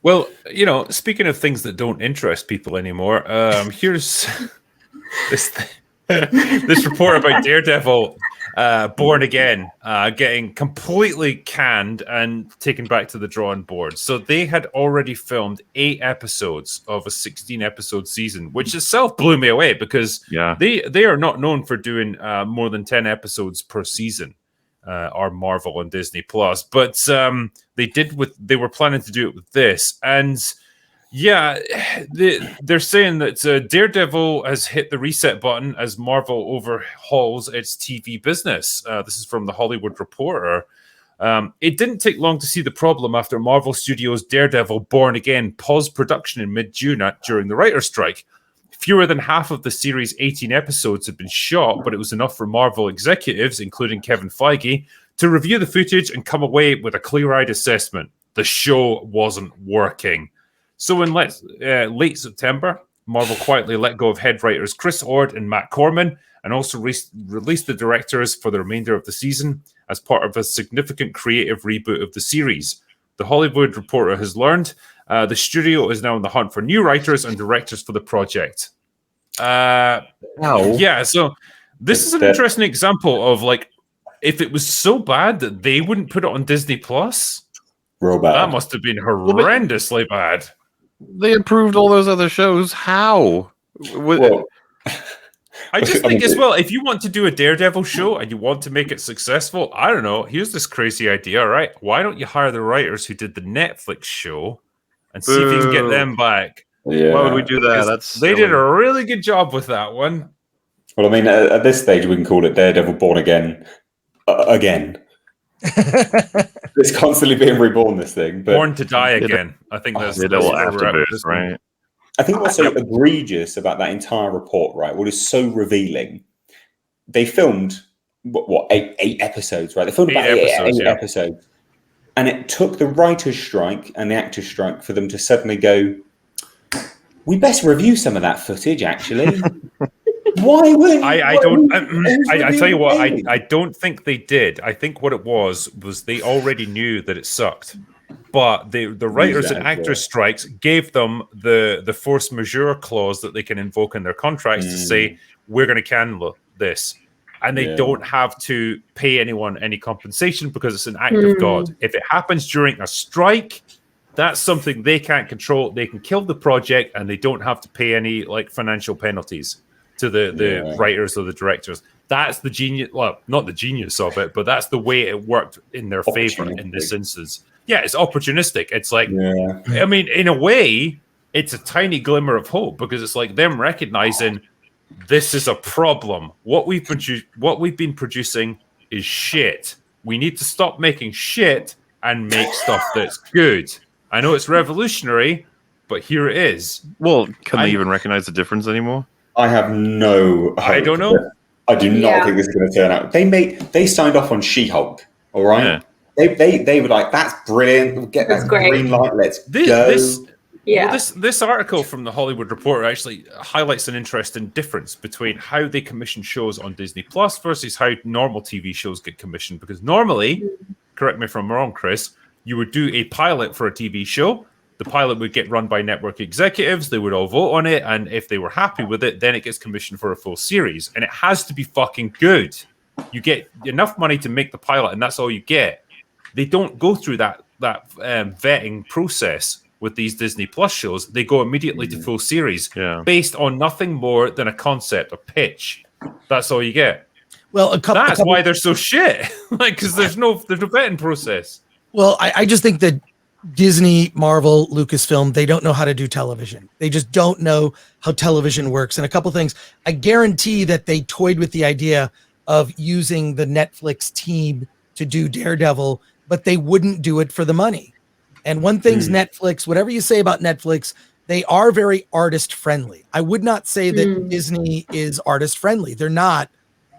Well, speaking of things that don't interest people anymore, here's this this report about Daredevil Born Again getting completely canned and taken back to the drawing board. So they had already filmed 8 episodes of a 16-episode season, which itself blew me away because they are not known for doing more than 10 episodes per season. Or Marvel and Disney Plus, but they were planning to do it with this, and they're saying that Daredevil has hit the reset button as Marvel overhauls its TV business. This is from the Hollywood Reporter. It didn't take long to see the problem after Marvel Studios' Daredevil Born Again paused production in mid-June during the writer's strike. Fewer than half of the series' 18 episodes had been shot, but it was enough for Marvel executives, including Kevin Feige, to review the footage and come away with a clear-eyed assessment. The show wasn't working. So in late September, Marvel quietly let go of head writers Chris Ord and Matt Corman, and also released the directors for the remainder of the season as part of a significant creative reboot of the series. The Hollywood Reporter has learned the studio is now on the hunt for new writers and directors for the project. Yeah, so this is an interesting example of if it was so bad that they wouldn't put it on Disney Plus, that must have been horrendously bad. They improved all those other shows. How? I just think as well, if you want to do a Daredevil show and you want to make it successful, I don't know, here's this crazy idea, right? Why don't you hire the writers who did the Netflix show and see if you can get them back? Yeah. Why would we do that? They did a really good job with that one. Well, I mean, at this stage, we can call it Daredevil Born Again. Again. It's constantly being reborn, this thing. But Born to die again. I think that's right? I think what's so egregious about that entire report, right? What is so revealing? They filmed eight episodes, right? They filmed about eight episodes, and it took the writers' strike and the actors' strike for them to suddenly go, "We best review some of that footage." Actually, why would I tell you what, I don't think they did. I think what it was they already knew that it sucked. But the writers and actors strikes gave them the force majeure clause that they can invoke in their contracts to say, we're going to cancel this. And they don't have to pay anyone any compensation because it's an act of God. If it happens during a strike, that's something they can't control. They can kill the project and they don't have to pay any financial penalties to the writers or the directors. That's the genius. Well, not the genius of it, but that's the way it worked in their favor in this instance. Yeah, it's opportunistic. It's I mean, in a way, it's a tiny glimmer of hope because it's like them recognizing this is a problem. What we've been producing is shit. We need to stop making shit and make stuff that's good. I know it's revolutionary, but here it is. Well, can they even recognize the difference anymore? I have no hope. I don't know. I do not think this is going to turn out. They signed off on She-Hulk, all right? Yeah. They were like, that's brilliant. We'll get that green light. Let's go. This article from the Hollywood Reporter actually highlights an interesting difference between how they commission shows on Disney Plus versus how normal TV shows get commissioned. Because normally, correct me if I'm wrong, Chris, you would do a pilot for a TV show. The pilot would get run by network executives. They would all vote on it. And if they were happy with it, then it gets commissioned for a full series. And it has to be fucking good. You get enough money to make the pilot, and that's all you get. They don't go through that vetting process with these Disney Plus shows. They go immediately to full series based on nothing more than a concept, a pitch. That's all you get. Well, that's why they're so shit. Because there's no vetting process. Well, I just think that Disney, Marvel, Lucasfilm, they don't know how to do television. They just don't know how television works. And a couple things, I guarantee that they toyed with the idea of using the Netflix team to do Daredevil, but they wouldn't do it for the money. And one thing's Netflix, whatever you say about Netflix, they are very artist friendly. I would not say that Disney is artist friendly. They're not.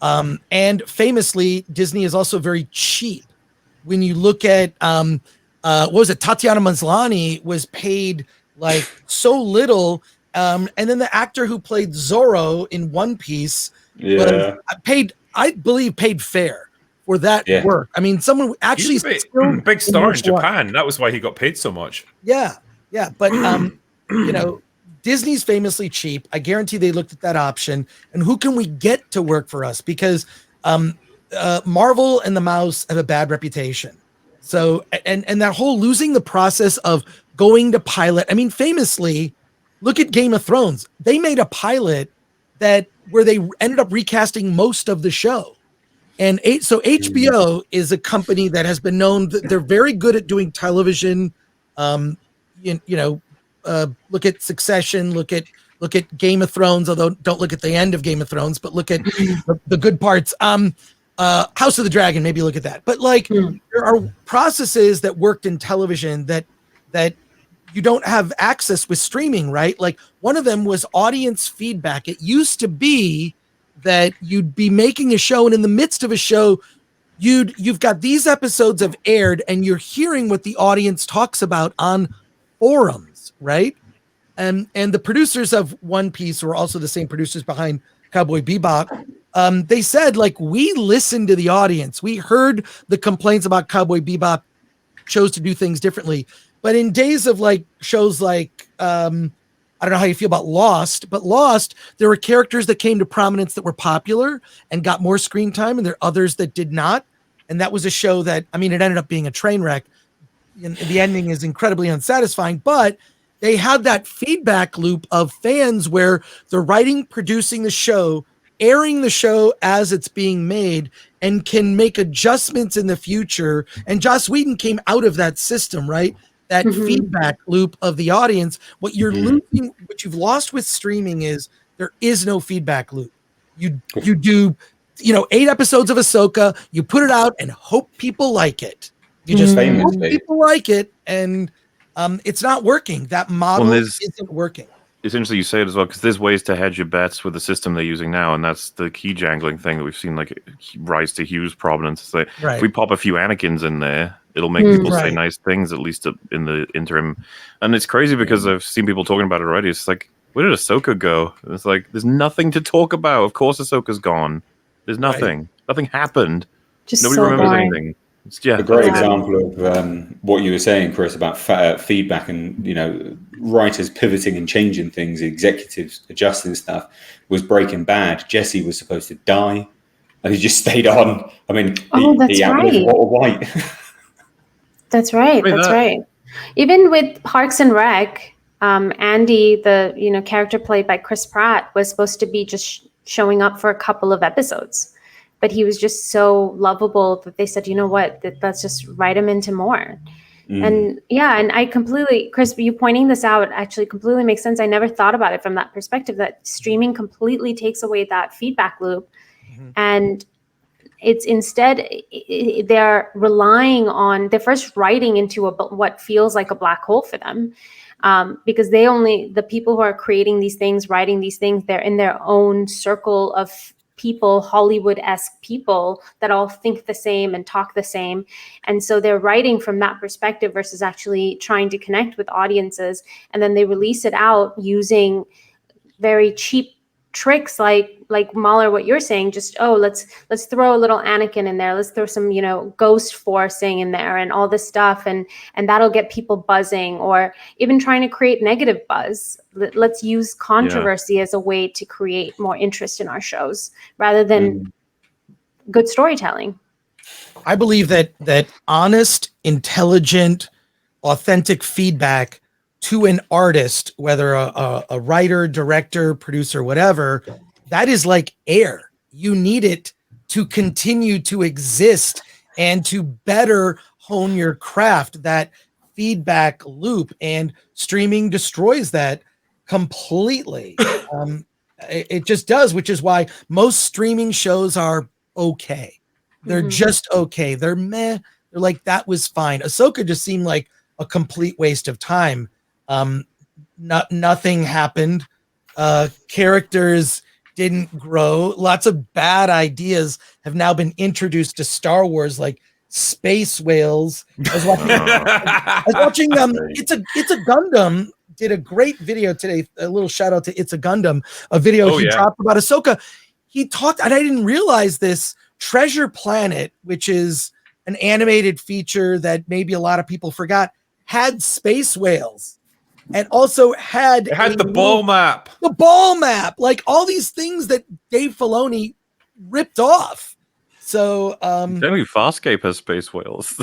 And famously, Disney is also very cheap. When you look at, what was it? Tatiana Maslany was paid so little. And then the actor who played Zorro in One Piece paid fair for that work. I mean, someone actually big star in Japan. That was why he got paid so much. Yeah. Yeah, but Disney's famously cheap. I guarantee they looked at that option and who can we get to work for us? Because Marvel and the mouse have a bad reputation. So and that whole losing the process of going to pilot. I mean, famously, look at Game of Thrones. They made a pilot where they ended up recasting most of the show. And so HBO is a company that has been known that they're very good at doing television. Look at Succession, look at Game of Thrones, although don't look at the end of Game of Thrones, but look at the good parts. House of the Dragon, maybe look at that. But there are processes that worked in television that you don't have access with streaming, right? Like one of them was audience feedback. It used to be that you'd be making a show, and in the midst of a show, you've got these episodes have aired, and you're hearing what the audience talks about on forums, right? And the producers of One Piece were also the same producers behind Cowboy Bebop. They said, we listened to the audience. We heard the complaints about Cowboy Bebop, chose to do things differently. But in days of shows like I don't know how you feel about Lost, but Lost, there were characters that came to prominence that were popular and got more screen time, and there are others that did not. And that was a show that, it ended up being a train wreck. And the ending is incredibly unsatisfying, but they had that feedback loop of fans where they're writing, producing the show, airing the show as it's being made, and can make adjustments in the future. And Joss Whedon came out of that system, right? That feedback loop of the audience. What you're losing, what you've lost with streaming is there is no feedback loop. You do, 8 episodes of Ahsoka, you put it out and hope people like it. You just hope people like it, and it's not working. That model isn't working. It's interesting you say it as well, because there's ways to hedge your bets with the system they're using now, and that's the key jangling thing that we've seen rise to huge prominence. It's if we pop a few Anakins in there, it'll make people say nice things, at least in the interim. And it's crazy because I've seen people talking about it already. It's where did Ahsoka go? It's there's nothing to talk about. Of course Ahsoka's gone. There's nothing. Right. Nothing happened. Just Nobody remembers anything. A great example of what you were saying, Chris, about feedback and writers pivoting and changing things, executives adjusting stuff, was Breaking Bad. Jesse was supposed to die, and he just stayed on. That's right. Walter White. That's right. That's right. Even with Parks and Rec, Andy, the character played by Chris Pratt, was supposed to be just showing up for a couple of episodes. But he was just so lovable that they said, you know what, let's just write him into more. And and I completely, Chris, you pointing this out actually completely makes sense. I never thought about it from that perspective, that streaming completely takes away that feedback loop. And it's instead, they're relying on, they're first writing into what feels like a black hole for them. Because the people who are creating these things, writing these things, they're in their own circle of people, Hollywood-esque people that all think the same and talk the same. And so they're writing from that perspective versus actually trying to connect with audiences. And then they release it out using very cheap tricks like Mahler, what you're saying, just, let's throw a little Anakin in there. Let's throw some, ghost forcing in there and all this stuff. And that'll get people buzzing, or even trying to create negative buzz. Let's use controversy as a way to create more interest in our shows rather than good storytelling. I believe that honest, intelligent, authentic feedback to an artist, whether a writer, director, producer, whatever, that is like air. You need it to continue to exist and to better hone your craft, that feedback loop, and streaming destroys that completely. It just does, which is why most streaming shows are okay. They're just okay. They're meh. They're like, that was fine. Ahsoka just seemed like a complete waste of time. Nothing happened. Characters didn't grow. Lots of bad ideas have now been introduced to Star Wars, like space whales. I was watching It's a Gundam did a great video today. A little shout out to It's a Gundam, a video he dropped about Ahsoka. He talked, and I didn't realize this, Treasure Planet, which is an animated feature that maybe a lot of people forgot, had space whales. and also had the ball map. The ball map, like all these things that Dave Filoni ripped off. So Generally Farscape has space whales.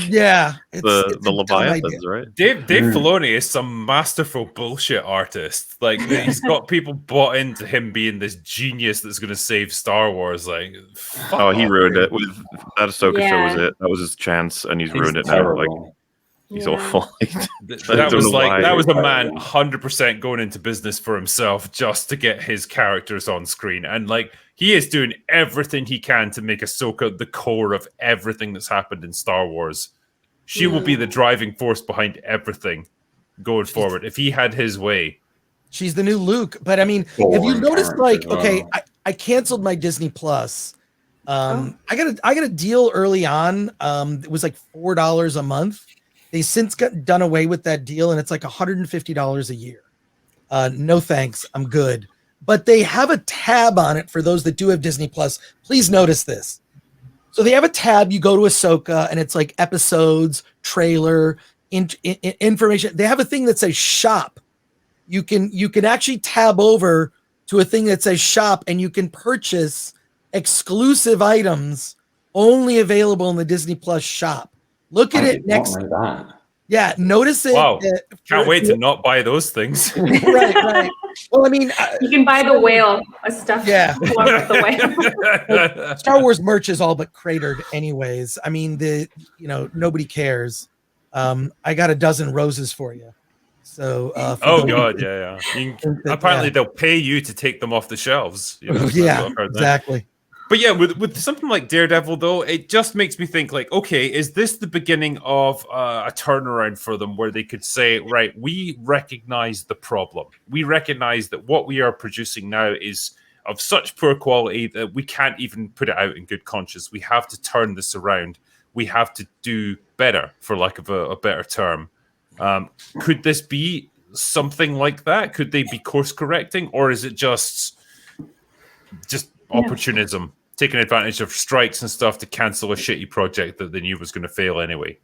Yeah, it's the Leviathans, right? Dave Filoni is some masterful bullshit artist. Like he's got people bought into him being this genius that's going to save Star Wars. Like, he ruined it with that Ahsoka show. Was it? That was his chance, and he's ruined it now. Like, he's awful. that was a man 100% going into business for himself just to get his characters on screen, and like he is doing everything he can to make Ahsoka the core of everything that's happened in Star Wars. She will be the driving force behind everything going forward if he had his way. She's the new Luke. But I mean, if you notice, like, okay, I canceled my Disney Plus. I got a deal early on. It was like $4 a month. They since got done away with that deal, and it's like $150 a year. No thanks, I'm good. But they have a tab on it for those that do have Disney Plus. Please notice this. So they have a tab. You go to Ahsoka, and it's like episodes, trailer, information. They have a thing that says shop. You can actually tab over to a thing that says shop, and you can purchase exclusive items only available in the Disney Plus shop. Look at it next. Yeah, notice it. Wow. Can't wait to not buy those things. Right. Well, I mean, you can buy the whale stuff. Yeah. The whale. Star Wars merch is all but cratered anyways. I mean, nobody cares. I got a dozen roses for you. So God, yeah. Apparently they'll pay you to take them off the shelves. Yeah, exactly. But yeah, with something like Daredevil, though, it just makes me think, like, okay, is this the beginning of a turnaround for them where they could say, right, we recognize the problem. We recognize that what we are producing now is of such poor quality that we can't even put it out in good conscience. We have to turn this around. We have to do better, for lack of a better term. Could this be something like that? Could they be course correcting, or is it just opportunism, taking advantage of strikes and stuff to cancel a shitty project that they knew was going to fail anyway?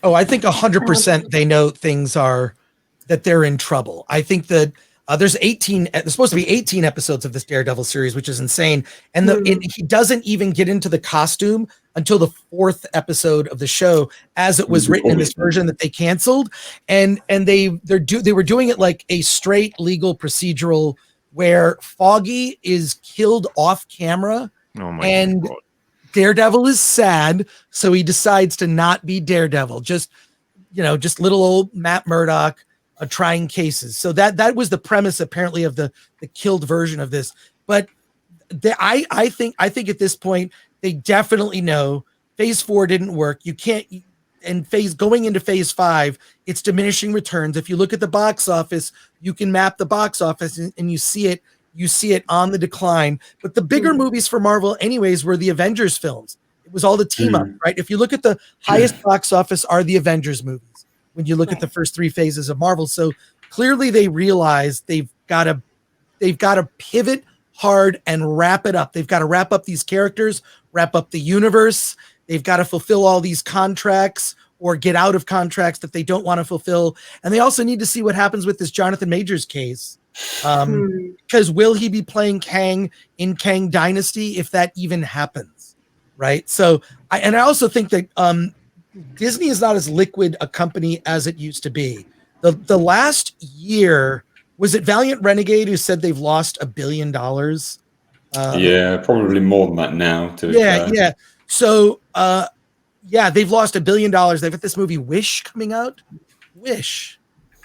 Oh, I think 100% they know that they're in trouble. I think that there's supposed to be 18 episodes of this Daredevil series, which is insane. And he doesn't even get into the costume until the 4th episode of the show, as it was written in this version that they canceled. And they were doing it like a straight legal procedural where Foggy is killed off camera. Oh my God. Daredevil is sad, so he decides to not be Daredevil. Just little old Matt Murdock trying cases. So that was the premise apparently of the killed version of this. But I think at this point they definitely know Phase 4 didn't work. You can't. And going into Phase 5, it's diminishing returns. If you look at the box office, you can map the box office and you see it on the decline. But the bigger movies for Marvel anyways were the Avengers films. It was all the team up, right? If you look at the highest box office are the Avengers movies when you look at the first 3 phases of Marvel. So clearly they realize they've got to pivot hard and wrap it up. They've got to wrap up these characters, wrap up the universe. They've got to fulfill all these contracts or get out of contracts that they don't want to fulfill. And they also need to see what happens with this Jonathan Majors case. Because will he be playing Kang in Kang Dynasty if that even happens? Right. So I also think that Disney is not as liquid a company as it used to be. The last year, was it Valiant Renegade who said they've lost $1 billion? Yeah, probably more than that now. Yeah. So, they've lost $1 billion. They've got this movie Wish coming out. Wish,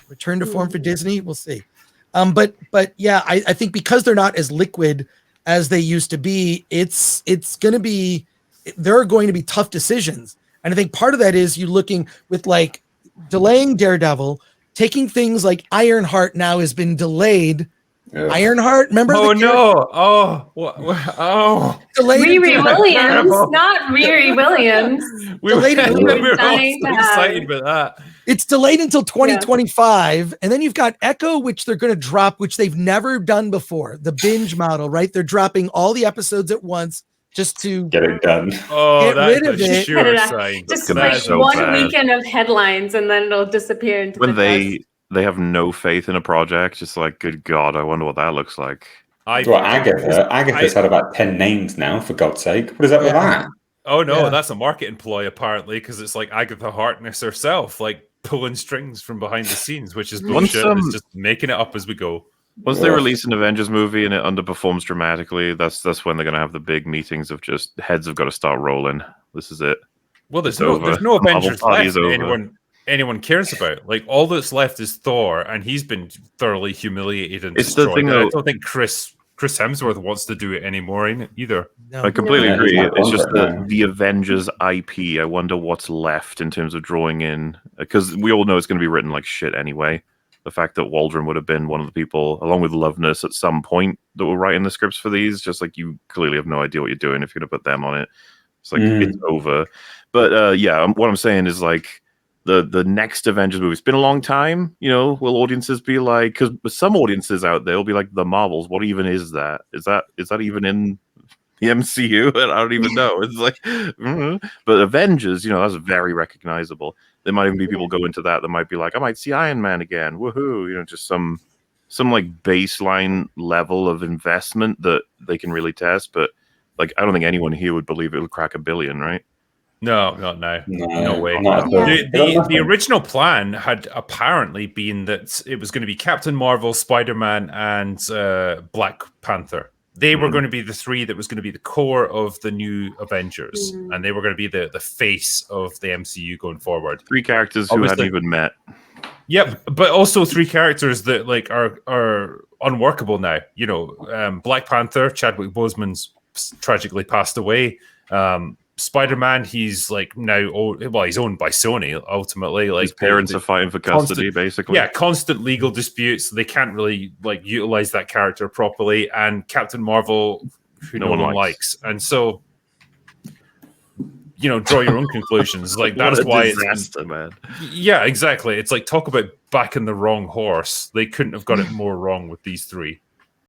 return to form for Disney. We'll see. But yeah, I think because they're not as liquid as they used to be, there are going to be tough decisions. And I think part of that is you looking with like delaying Daredevil, taking things like Ironheart now has been delayed. Yeah. Ironheart, remember? Oh no! Oh! Riri Williams, not Riri Williams. We were all so excited about that. It's delayed until 2025, and then you've got Echo, which they're going to drop, which they've never done before. The binge model, right? They're dropping all the episodes at once just to get it done. Oh, that's a sure sign. Just like one weekend of headlines, and then it'll disappear into when they they have no faith in a project. Just like, good God, I wonder what that looks like. Agatha's had about 10 names now, for God's sake. What is up with that? Oh no, that's a marketing ploy apparently, because it's like Agatha Harkness herself, like pulling strings from behind the scenes, which is bullshit. It's just making it up as we go. Once they release an Avengers movie and it underperforms dramatically, that's when they're going to have the big meetings of just heads have got to start rolling. This is it. Well, there's no Avengers left anyone cares about. Like, all that's left is Thor, and he's been thoroughly humiliated and destroyed. I don't think Chris Hemsworth wants to do it anymore either. No. I completely agree. It's just the Avengers IP. I wonder what's left in terms of drawing in, because we all know it's going to be written like shit anyway. The fact that Waldron would have been one of the people, along with Loveness, at some point that were writing the scripts for these, just like you clearly have no idea what you're doing if you're going to put them on it. It's like it's over. But what I'm saying is like the next Avengers movie. It's been a long time, will audiences be like, because some audiences out there will be like, the Marvels, what even is that? Is that even in the MCU? And I don't even know. It's like, but Avengers, that's very recognizable. There might even be people go into that might be like, I might see Iron Man again. Woohoo! Just some like baseline level of investment that they can really test. But like, I don't think anyone here would believe it would crack $1 billion, right? No way. The original plan had apparently been that it was going to be Captain Marvel, Spider-Man, and Black Panther. They were going to be the three that was going to be the core of the new Avengers, and they were going to be the face of the MCU going forward. 3 characters who hadn't even met. Yep, but also 3 characters that like are unworkable now. Black Panther, Chadwick Boseman's tragically passed away. Spider-Man, he's like now he's owned by Sony ultimately. Like, his parents are fighting for custody, basically. Yeah, constant legal disputes. So they can't really like utilize that character properly. And Captain Marvel, who no one likes. And so, draw your own conclusions. Like, that is why disaster, man. Yeah, exactly. It's like, talk about backing the wrong horse. They couldn't have got it more wrong with these 3.